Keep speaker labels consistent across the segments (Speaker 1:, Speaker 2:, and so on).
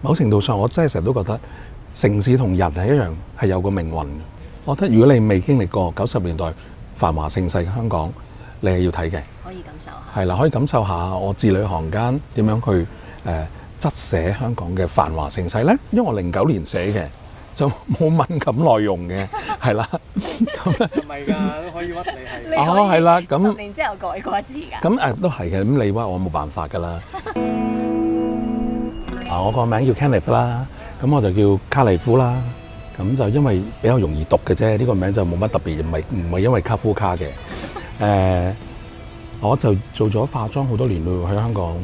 Speaker 1: 某程度上我真係成日都覺得城市同人係一樣，係有個命運。我覺得如果你未經歷過90年代繁華盛世嘅香港，你係要睇嘅。
Speaker 2: 可以感受下。
Speaker 1: 係啦，可以感受下我字裏行間點樣去側寫香港嘅繁華盛世咧。因為我09年寫嘅，就冇敏感內容嘅，係啦。
Speaker 3: 唔係㗎，都可以屈你係。
Speaker 1: 哦，係啦，咁
Speaker 2: 10年之後改過一次㗎。
Speaker 1: 咁都係嘅。咁你屈我冇辦法㗎啦。我個名叫 Kenneth 啦，咁我就叫卡利夫啦。咁就因為比較容易讀嘅啫，呢個名就冇乜特別，唔係因為卡夫卡嘅。我就做咗化妝好多年咯，喺香港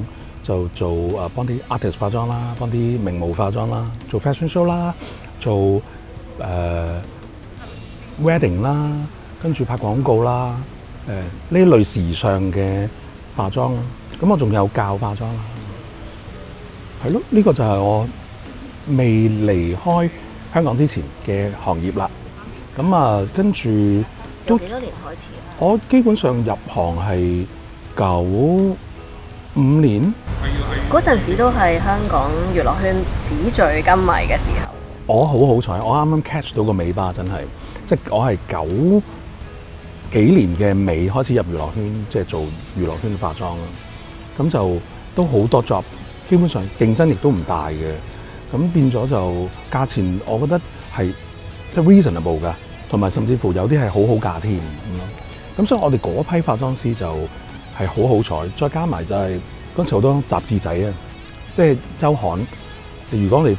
Speaker 1: 就做幫啲 artist 化妝啦，幫啲名模化妝啦，做 fashion show 啦，做wedding 啦，跟住拍廣告啦，呢類時尚嘅化妝啦。咁我仲有教化妝啦，係咯，呢個就係我未離開香港之前嘅行業啦。咁啊，跟住都
Speaker 2: 幾多年開始啊？
Speaker 1: 我基本上入行係95年，
Speaker 2: 嗰陣時都係香港娛樂圈紙醉金迷嘅時候。
Speaker 1: 我好彩，我啱啱 catch 到個尾巴，真係，即係我係90幾年嘅尾開始入娛樂圈，即係做娛樂圈化妝啦。咁就都好多 job， 基本上競爭亦都唔大嘅。咁變咗就價錢，我覺得係即係 reasonable 㗎，同埋甚至乎有啲係好好價添咁咯。咁所以我哋嗰批化妝師就係好彩，再加埋就係嗰陣時好多雜誌仔啊，即係週刊。如果你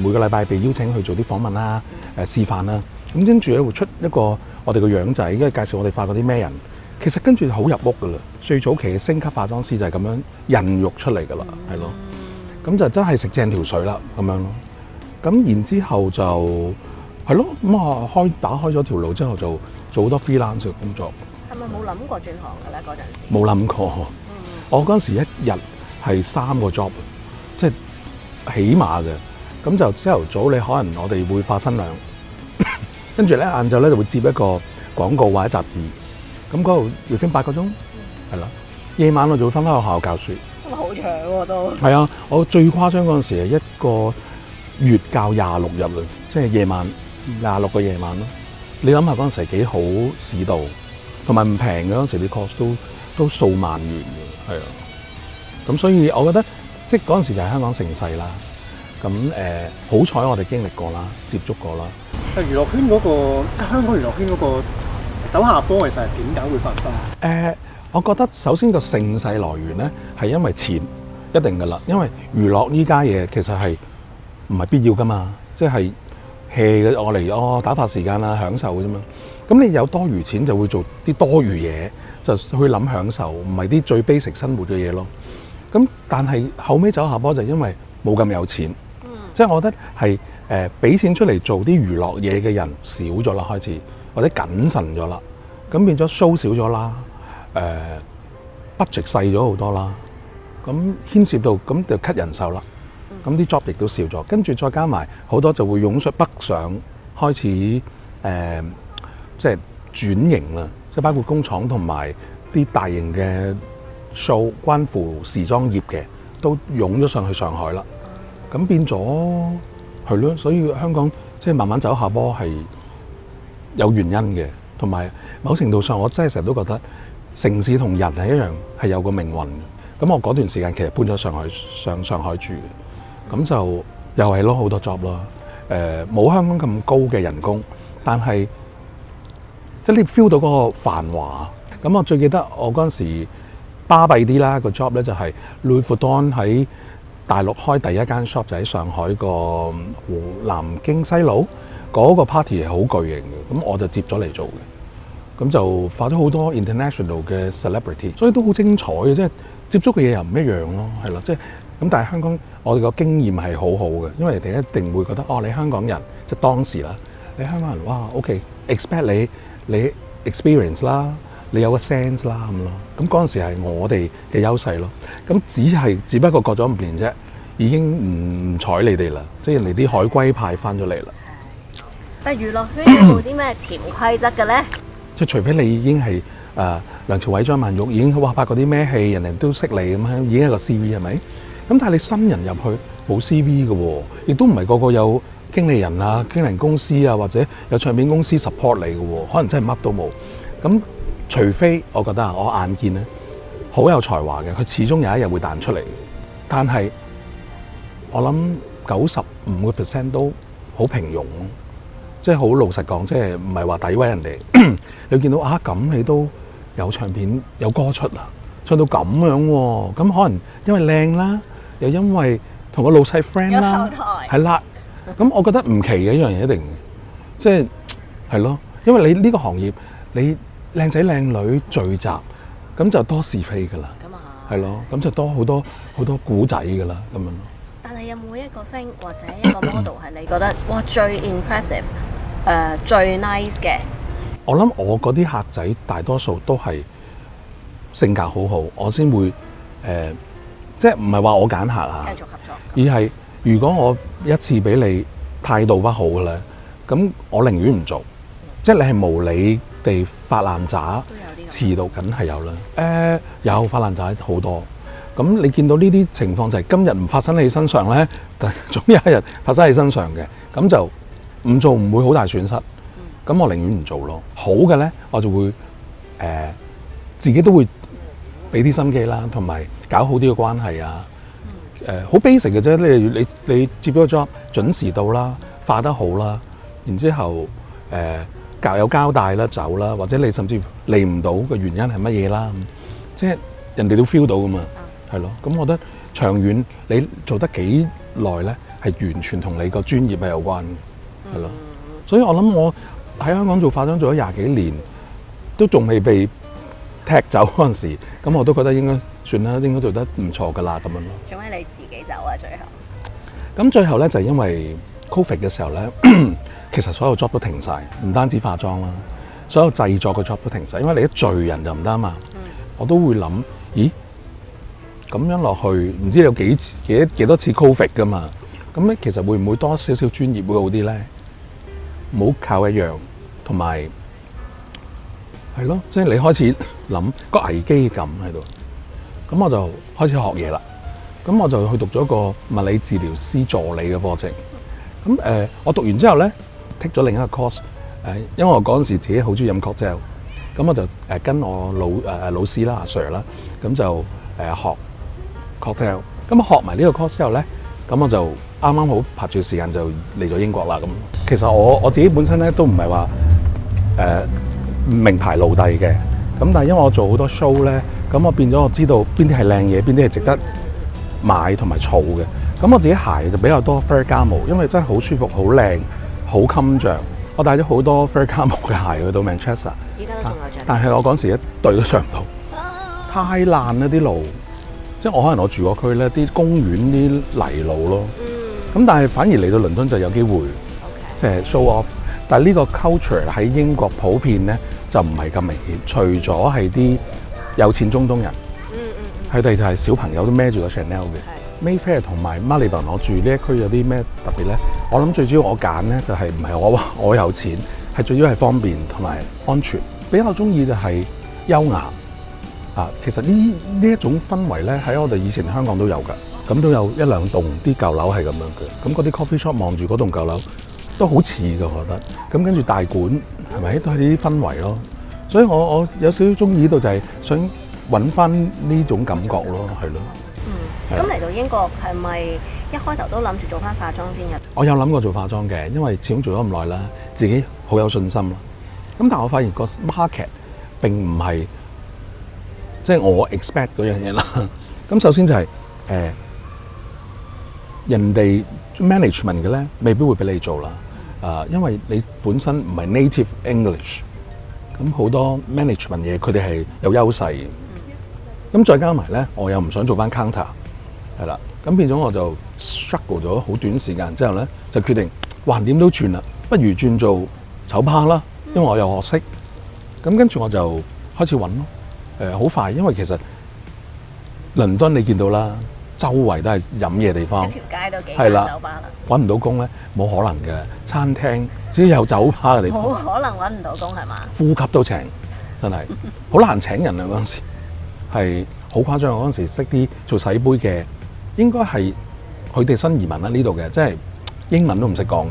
Speaker 1: 每個禮拜被邀請去做啲訪問啦、示範啦，咁跟住咧會出一個我哋個樣仔，跟住介紹我哋化過啲咩人。其實跟住好入屋噶啦。最早期嘅星級化妝師就係咁樣孕育出嚟噶啦，係咯。咁就真係食正條水啦，咁樣咯。咁然之後就係咯，咁啊打開咗條路之後，就做好多 freelance 嘅工作。
Speaker 2: 係咪冇諗過轉行嘅咧？嗰陣時
Speaker 1: 冇諗過。我嗰陣時一日係3個 job， 即係起碼嘅。咁就朝頭早你可能我哋會化新娘，跟住咧晏晝咧就會接一個廣告或者雜誌。咁嗰度要翻8個鐘，係啦。夜晚我就會翻學校教書。
Speaker 2: 真係好長喎都。係
Speaker 1: 啊，我最誇張嗰陣時係一個月教26日啊，即係夜晚26個夜晚咯。你諗下嗰陣時幾好市道，同埋唔平嘅嗰陣時啲 course 都數萬元嘅，係啊。咁所以我覺得即係嗰陣時就係香港盛世啦。咁好彩我哋經歷過啦，接觸過啦。
Speaker 3: 但娛樂圈嗰個即係香港娛樂圈嗰個走下坡，其實係點解會發生？
Speaker 1: 我覺得首先個盛世來源咧係因為錢，一定㗎啦。因為娛樂呢家嘢其實係唔係必要㗎嘛，即係 hea 嘅我嚟打發時間啦，享受嘅啫嘛。咁你有多餘錢就會做啲多餘嘢，就去諗享受，唔係啲最 basic 生活嘅嘢咯。咁但係後尾走下坡就因為冇咁有錢，即係我覺得係俾錢出嚟做啲娛樂嘢嘅人少咗啦，開始或者謹慎咗啦，咁變咗 show 少咗啦。budget 細咗好多啦，咁牽涉到咁就 cut 人手啦，咁啲 job 亦都少咗，跟住再加埋好多就會湧出北上，開始即係轉型啦，即係包括工廠同埋啲大型嘅 show， 關乎時裝業嘅都湧咗上去上海啦，咁變咗係咯，所以香港即係慢慢走下坡係有原因嘅，同埋某程度上我真係成日都覺得。城市同人係一樣，係有個命運嘅。咁我嗰段時間其實搬咗上海住嘅，咁就又係攞好多 job 啦。冇香港咁高嘅人工，但係即係你 feel 到嗰個繁華。咁我最記得我嗰陣時巴閉啲啦，個 job 咧就係 Louis Vuitton 喺大陸開第一間 shop，就喺上海個南京西路嗰個 party 係好巨型嘅，咁我就接咗嚟做嘅。咁就化咗好多 international 嘅 celebrity， 所以都好精彩嘅，即係接觸嘅嘢又唔一樣咯，係咯，即係咁。但係香港我哋個經驗係好好嘅，因為人哋一定會覺得你香港人即係當時啦，你香港人哇 OK，expect 你 experience 啦，你有個 sense 啦咁咯。咁嗰陣時係我哋嘅優勢咯。咁只不過過咗5年啫，已經唔睬你哋啦，即係人哋啲海歸派翻咗嚟啦。
Speaker 2: 但係娛樂圈有冇啲咩潛規則嘅咧？
Speaker 1: 即係除非你已經係梁朝偉、張曼玉已經拍過啲咩戲，人哋都識你咁樣，已經係個 CV 係咪？咁但係你新人入去冇 CV 嘅喎，亦都唔係個個有經理人啊、經理公司啊，或者有唱片公司 support 你嘅喎，可能真係乜都冇。咁除非我覺得啊，我眼見咧好有才華嘅，佢始終有一日會彈出嚟。但係我諗95% 都好平庸咯，即係好老實講，即係唔係話詆毀人哋。你見到啊咁，你都有唱片有歌出啊，唱到咁樣喎，咁可能因為靚啦，又因為同個老細 friend 啦，係啦。咁我覺得唔奇嘅一樣嘢一定，即係係咯，因為你呢個行業你靚仔靚女聚集，咁就多是非㗎啦，係咯，咁就多好多古仔㗎啦，咁樣咯。
Speaker 2: 但係有冇一個星或者一個 model 係你覺得哇最 impressive、最 nice 嘅？
Speaker 1: 我諗我嗰啲客仔大多數都係性格好好，我先會即係唔係話我揀客啊，
Speaker 2: 繼續合作，
Speaker 1: 而係如果我一次俾你態度不好嘅咧，咁我寧願唔做。即係你係無理地發爛渣，遲到梗係有啦。有發爛渣好多。咁你見到呢啲情況就係今日唔發生喺你身上咧，但總有一日發生喺你身上嘅，咁就唔做唔會好大損失。咁我寧願唔做咯。好嘅咧，我就會自己都會俾啲心機啦，同埋搞好啲嘅關係啊。好 basic 嘅啫，你接咗個 job 準時到啦，化得好啦，然之後有交代啦，走啦，或者你甚至嚟唔到嘅原因係乜嘢啦，即係人哋都 feel 到噶嘛，係咯。咁我覺得長遠你做得幾耐咧，係完全同你個專業係有關嘅，係咯。所以我諗我喺香港做化妝做咗20幾年，都仲未被踢走嗰陣時，咁我都覺得應該算啦，應該做得唔錯噶啦咁樣咯。
Speaker 2: 做咩你自己走啊？最後
Speaker 1: 咁最後咧就係因為 Covid 嘅時候咧，其實所有 job 都停晒，唔單止化妝啦，所有製作嘅 job 都停晒，因為你一聚人就唔得啊嘛。我都會諗，咦咁樣落去，唔知有幾多次 Covid 噶嘛？咁咧其實會唔會多少少專業會好啲咧？唔好靠一樣，同埋係咯，即係你開始諗個危機感喺度，咁我就開始學嘢啦。咁我就去讀咗個物理治療師助理嘅課程。咁我讀完之後咧 take 咗另一個 course。因為我嗰陣時自己好中意飲 cocktail，咁我就跟我老師啦阿 Sir 啦，咁就學 cocktail。咁學埋呢個 course 之後咧，咁我就啱啱好拍住時間就嚟咗英國啦。咁其實我自己本身咧都唔係話名牌奴隸嘅，咁但係因為我做好多 show 咧，咁我變咗我知道邊啲係靚嘢，邊啲係值得買同埋儲嘅。咁我自己鞋就比較多 Ferragamo， 因為真係好舒服、好靚、好襟着。我帶咗好多 Ferragamo 嘅鞋去到 Manchester，
Speaker 2: 而家都仲有着，
Speaker 1: 但係我嗰時一對都上唔到，太爛啦啲路。即係我可能我住嗰區咧，啲公園啲泥路咯。咁但係反而嚟到倫敦就有機會，即係 show off。但係呢個 culture 喺英國普遍咧就唔係咁明顯，除咗係啲有錢中東人，佢哋就係小朋友都孭住個 Chanel 嘅。Mayfair 同埋 Marylebone 我住呢一區有啲咩特別咧？我諗最主要我揀咧就係唔係我話我有錢，係最主要係方便同埋安全。比較中意就係優雅啊！其實呢一種氛圍咧喺我哋以前香港都有㗎，咁都有一兩棟啲舊樓係咁樣嘅。咁嗰啲 coffee shop 望住嗰棟舊樓都好似㗎，我覺得。咁跟住大館係咪都係呢啲氛圍咯？所以我有少少中意呢度就係想揾翻呢種感覺咯，係咯。
Speaker 2: 咁嚟到英國係咪一開頭都諗住做翻化妝先嘅？
Speaker 1: 我有諗過做化妝嘅，因為始終做咗咁耐啦，自己好有信心啦。咁但係我發現個 market 並唔係即係我 expect 嗰樣嘢啦。咁首先就係人哋 management 嘅咧，未必會俾你做啦。因為你本身唔係 native English，咁好多 management 嘢佢哋係有優勢嘅。咁再加埋咧，我又唔想做翻 counter。係啦，咁變咗我就 struggle 咗好短時間之後咧，就決定橫掂都轉啦，不如轉做酒吧啦，因為我有學識。咁跟住我就開始揾咯，好快，因為其實倫敦你見到啦，周圍都係飲嘢地方，
Speaker 2: 一條街都幾間酒吧啦。
Speaker 1: 揾唔到工咧，冇可能嘅。餐廳只要有酒吧嘅地方，
Speaker 2: 冇可能揾唔到工係嘛？
Speaker 1: 呼吸都請，真係好難請人啊！嗰陣時係好誇張，我嗰陣時識啲做洗杯嘅。應該係佢哋新移民喺呢度嘅，即係英文都唔識講嘅。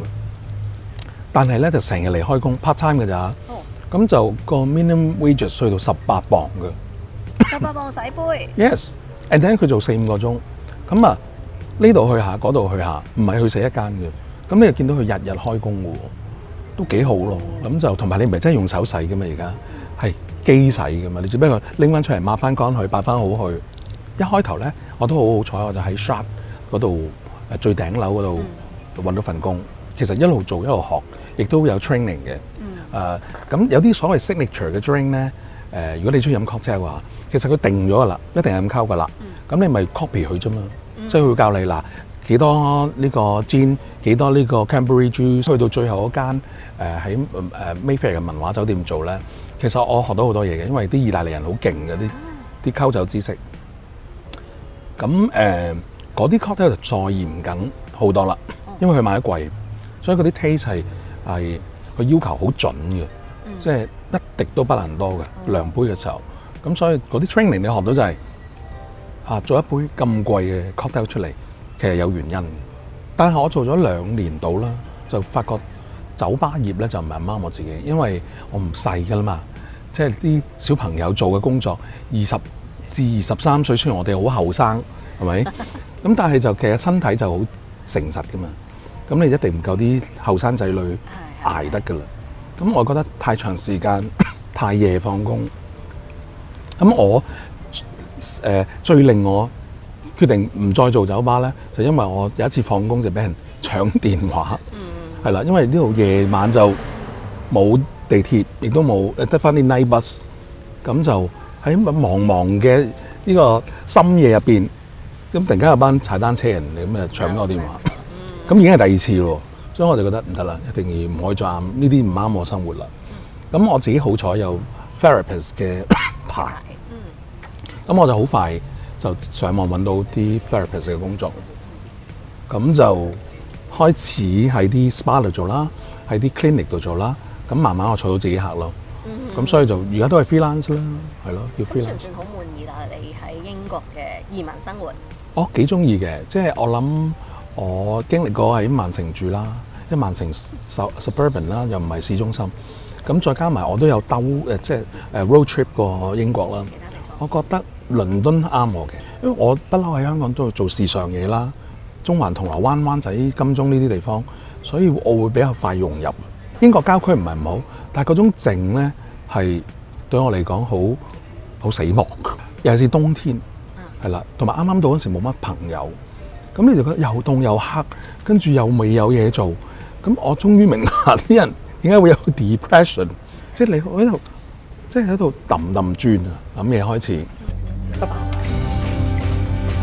Speaker 1: 但係咧就成日嚟開工 part time 嘅咋，咁就個 minimum wages 去到18磅嘅。
Speaker 2: 18磅洗杯。
Speaker 1: Yes，and then 佢做4-5個鐘，咁啊呢度去下，嗰度去下，唔係去死一間嘅。咁你又見到佢日日開工嘅喎，都幾好咯。咁就同埋你唔係真係用手洗嘅嘛，而家係機洗嘅嘛，你只不過拎翻出嚟抹翻乾佢，擺翻好佢。一開頭咧，我都好好彩，我就喺 Shard 嗰度最頂樓嗰度揾到份工。其實一路做一路學，亦都有 training 嘅。咁有啲所謂 signature 嘅 drink 咧，如果你中意飲 cocktail 嘅話，其實佢定咗噶啦，一定係咁溝噶啦。咁你咪 copy 佢啫嘛，即係佢會教你嗱幾多呢個 gin， 幾多呢個 Cranberry juice， 去到最後嗰間喺Mayfair 嘅文華酒店做咧，其實我學到好多嘢嘅，因為啲意大利人好勁嘅啲溝酒知識。咁嗰啲 cocktail 就再嚴謹好多啦，因為佢賣得貴，所以嗰啲 taste 係佢要求好準嘅，即係一滴都不能多嘅量杯嘅時候。咁所以嗰啲 training 你學到就係做一杯咁貴嘅 cocktail 出嚟，其實有原因嘅。但係我做咗2年到啦，就發覺酒吧業咧就唔係啱我自己，因為我唔細㗎啦嘛，即係啲小朋友做嘅工作，20至23歲，雖然我哋好後生，係咪？咁但係就其實身體就好誠實㗎嘛，咁你一定唔夠啲後生仔女捱得㗎啦。咁我覺得太長時間太夜放工，咁我最令我決定唔再做酒吧咧，就因為我有一次放工就俾人搶電話，係啦，因為呢度夜晚就冇地鐵，亦都冇得返啲 night bus， 咁就喺茫茫嘅呢個深夜入邊，咁突然間有班踩單車人嚟咁啊搶咗我電話，咁已經係第2次咯，所以我就覺得唔得啦，一定要唔可以再呢啲唔啱我生活啦。咁我自己好彩有 therapist 嘅牌，咁我就好快就上網揾到啲 therapist 嘅工作，咁就開始喺啲 spa 度做啦，喺啲 clinic 度做啦，咁慢慢我儲到自己客咯。咁所以就而家都係 freelance 啦，係咯，叫 freelance。算唔
Speaker 2: 算好滿意啦？你喺英國嘅移民生活？
Speaker 1: 我幾中意嘅，即係我諗我經歷過喺曼城住啦，因為曼城 suburban 啦，又唔係市中心。咁再加埋我都有即係road trip 過英國啦。我覺得倫敦啱我嘅，因為我不嬲喺香港都做時尚嘢啦，中環、銅鑼灣、灣仔、金鐘呢啲地方，所以我會比較快融入。英國郊區唔係唔好，但係嗰種靜咧係對我嚟講好死亡，尤其是冬天，係啦，同埋啱啱到嗰時冇乜朋友，咁你就覺得又凍又黑，跟住又未有嘢做，咁我終於明白啲人點解會有 depression， 即係你喺度，即係喺度揼轉啊，諗嘢開始。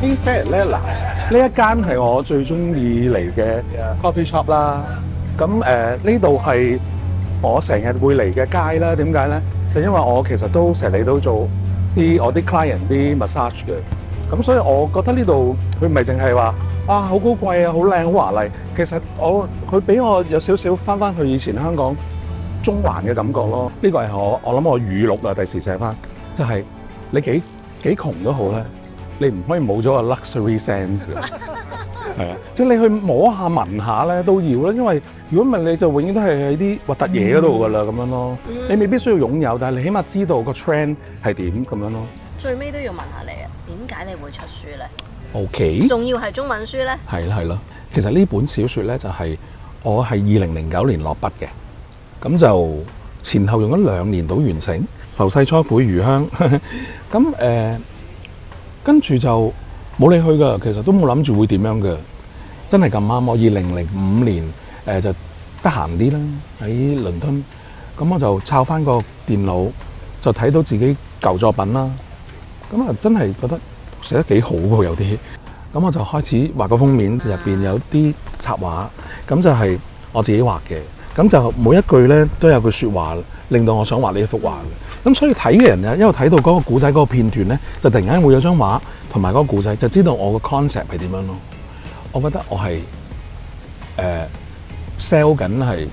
Speaker 1: Mayfair 咧嗱，呢一間係我最中意嚟嘅 coffee shop 啦。咁呢度係我成日會嚟嘅街啦。點解咧？就因為我其實都成日嚟到做我啲 client 啲 massage 嘅。咁所以我覺得呢度佢唔係淨係話好高貴啊，好靚好華麗。其實佢俾我有少少翻去以前香港中環嘅感覺咯。呢個係我諗我語錄啊，第時寫翻就係你幾窮都好咧，你唔可以冇咗個 luxury sense 嘅。係啊，即係你去摸下聞下咧都要啦，因為如果唔係你就永遠都係喺啲核突嘢嗰度噶啦咁樣咯。你未必需要擁有，但係你起碼知道個 trend 係點咁樣咯。
Speaker 2: 最尾都要問下你啊，點解你會出書咧
Speaker 1: ？OK，
Speaker 2: 仲要係中文書咧？
Speaker 1: 係啦。其實呢本小説咧就係我係2009年落筆嘅，咁就前後用咗2年到完成。浮世初繪餘香，咁跟住就冇理佢噶，其實都冇諗住會點樣嘅，真係咁啱。我2005年就得閒啲啦，喺倫敦，咁我就抄翻個電腦，就睇到自己舊作品啦。咁啊，真係覺得寫得幾好喎，有啲。咁我就開始畫個封面，入邊有啲插畫，咁就係我自己畫嘅。咁就每一句咧都有句説話，令到我想畫呢一幅畫嘅。咁所以睇嘅人咧，一路睇到嗰個古仔嗰個片段咧，就突然間會有張畫同埋嗰個古仔，就知道我個 concept 係點樣咯。我覺得我係sell 緊係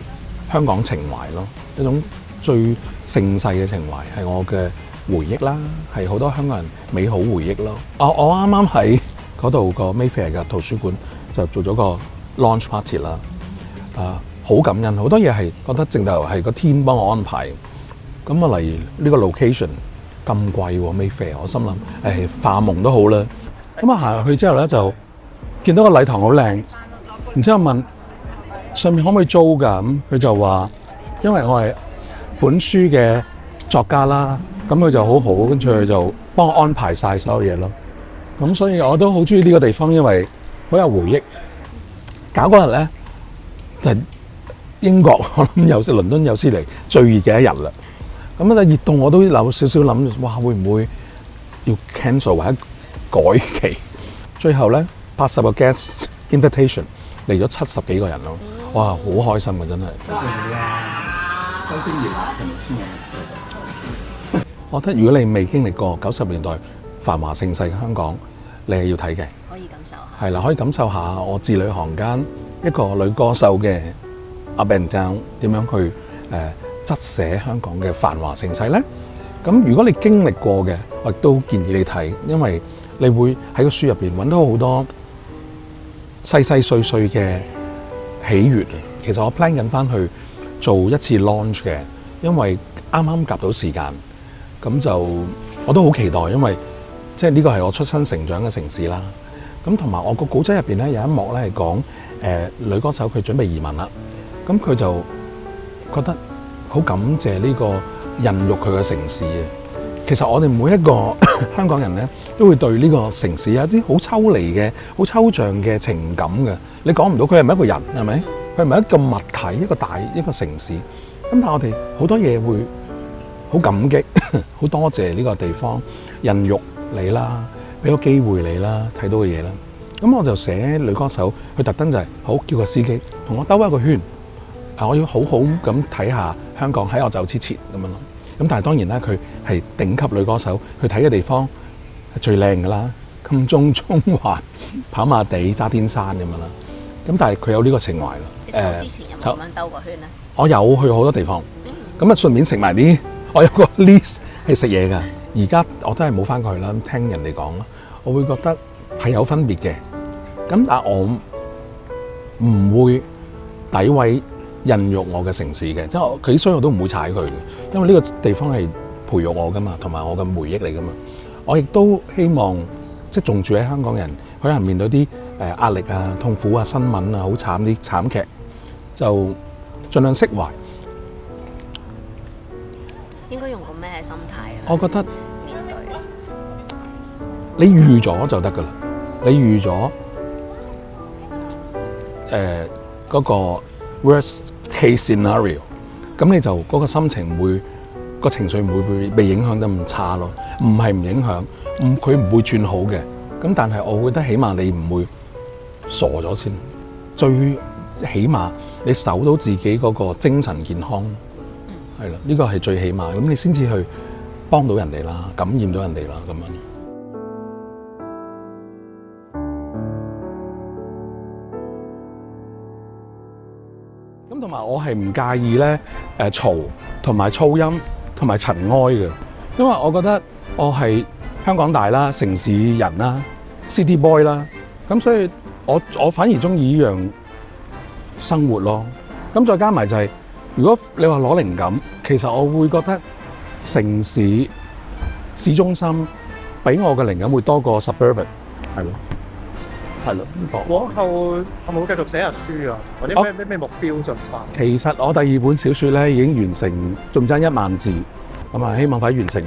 Speaker 1: 香港情懷咯，一種最盛世嘅情懷係我嘅回憶啦，係好多香港人美好回憶咯。我啱啱喺嗰度個 Mayfair 嘅圖書館就做咗個 launch party 啦。好感恩，好多嘢係覺得淨係個天幫我安排。咁啊，例如呢個 location 咁貴喎 Mayfair，我心諗化夢都好啦。咁啊行入去之後咧，就見到個禮堂好靚，然之後問上面可唔可以租㗎？咁佢就話，因為我係本書嘅作家啦，咁佢就好好，跟住佢就幫我安排晒所有嘢咯。咁所以我都好中意呢個地方，因為好有回憶。搞嗰日咧就係英國，我諗有時倫敦有史嚟最熱嘅一日啦。咁啊熱到我都有少少諗，哇會唔會要 cancel 或者改期？最後咧80個 guest invitation 嚟咗70幾個人咯，哇好開心啊真係！多謝你啊，周星馳同簽名。我覺得如果你未經歷過90年代繁華盛世嘅香港，你係要睇嘅。
Speaker 2: 可以感受下。
Speaker 1: 係啦，可以感受下我字裏行間一個女歌手嘅 up and down 點樣去側寫香港嘅繁華盛世咧。咁如果你經歷過嘅，我亦都建議你睇，因為你會喺個書入邊揾到好多細細碎碎嘅喜悅。其實我 plan 緊翻去做一次 launch 嘅，因為啱啱夾到時間，咁就我都好期待，因為即係呢個係我出生成長嘅城市啦。咁同埋我個古仔入邊咧有一幕咧係講女歌手佢準備移民啦，咁佢就覺得好感謝呢個孕育佢嘅城市啊。其實我哋每一個香港人咧都會對呢個城市有啲好抽離嘅、好抽象嘅情感嘅。你講唔到佢係咪一個人，係咪？佢係咪一個物體、一個城市？咁但係我哋好多嘢會好感激、好多謝呢個地方孕育你啦，俾個機會你啦，睇到嘅嘢啦。咁我就寫女歌手，佢特登就係好叫個司機同我兜一個圈，我要好好咁睇下香港喺我走之前咁樣咯。咁但係當然啦，佢係頂級女歌手，去睇嘅地方係最靚㗎啦，金鐘、中環、跑馬地、渣甸山咁樣啦。咁但係佢有呢個情懷咯。
Speaker 2: 其實我之前有冇咁樣兜個圈咧？
Speaker 1: 我有去好多地方，咁啊順便食埋啲，我有個 list 係食嘢㗎。而家我都係冇翻過去啦，聽人哋講啦，我會覺得係有分別嘅。咁但係我唔會詆毀孕育我嘅城市嘅，即係佢所以我都唔會踩佢嘅，因為呢個地方係培育我噶嘛，同埋我嘅回憶嚟噶嘛。我亦都希望即係仲住喺香港人，可能面對啲壓力啊、痛苦啊、新聞啊、好慘啲慘劇，就盡量釋懷。
Speaker 2: 應該用個咩心態啊？
Speaker 1: 我覺得
Speaker 2: 面對
Speaker 1: 你預咗就得噶啦，你預咗嗰個 worst case scenario， 咁你就嗰個心情唔會，個情緒唔會被影響得咁差咯。唔係唔影響，佢唔會轉好嘅。咁但係我覺得起碼你唔會傻咗先，最起碼你守到自己嗰個精神健康，係啦，呢個係最起碼。咁你先至去幫到人哋啦，感染到人哋啦，咁樣。咁同埋我係唔介意咧嘈同埋噪音同埋塵埃嘅，因為我覺得我係香港大啦，城市人啦 ，City Boy 啦，咁所以我反而中意呢樣生活咯。咁再加埋就係，如果你話攞靈感，其實我會覺得城市市中心俾我嘅靈感會多過 suburban， 係咯。係咯，
Speaker 3: 往後有冇繼續寫下書啊？或者咩目標進發？
Speaker 1: 其實我第2本小説咧已經完成，仲爭1萬字，咁啊希望快完成。